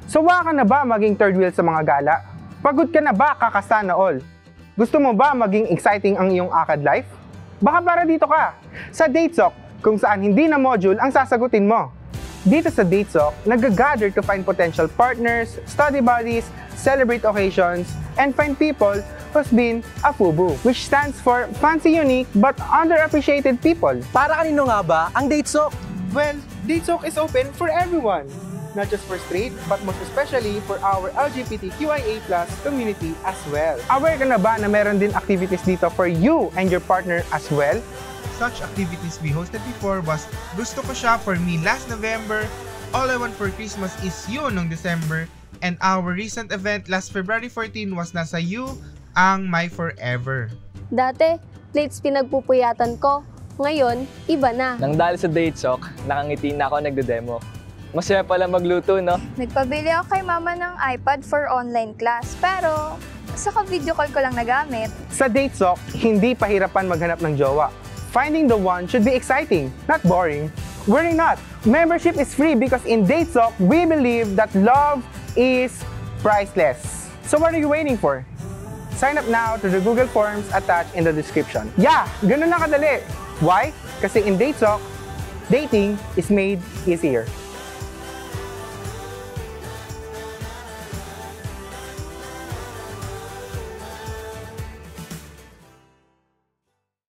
Sawa ka na ba maging third wheel sa mga gala? Pagod ka na ba kakasana all? Gusto mo ba maging exciting ang iyong akad life? Baka para dito ka, sa DateSoc, kung saan hindi na module ang sasagutin mo. Dito sa DateSoc, nag-gather to find potential partners, study buddies, celebrate occasions, and find people who's been a FUBU, which stands for Fancy Unique but Underappreciated People. Para kanino nga ba ang DateSoc? Well, DateSoc is open for everyone. Not just for straight, but most especially for our LGBTQIA+ community as well. Aware ka na ba na meron din activities dito for you and your partner as well? Such activities we hosted before was Gusto Ko Siya for me last November, All I Want for Christmas Is You noong December, and our recent event last February 14 was Nasa You Ang My Forever. Dati, plates pinagpupuyatan ko. Ngayon, iba na. Nang dahil sa DateSoc, nakangiti na ako nagde-demo. Masaya pala magluto, no? Nagpabili ako kay mama ng iPad for online class, pero saka video call ko lang nagamit. Sa DateSoc, hindi pahirapan maghanap ng jowa. Finding the one should be exciting, not boring. Worry not! Membership is free because in DateSoc, we believe that love is priceless. So what are you waiting for? Sign up now to the Google Forms attached in the description. Yeah, ganun na kadali. Why? Kasi in DateSoc, dating is made easier.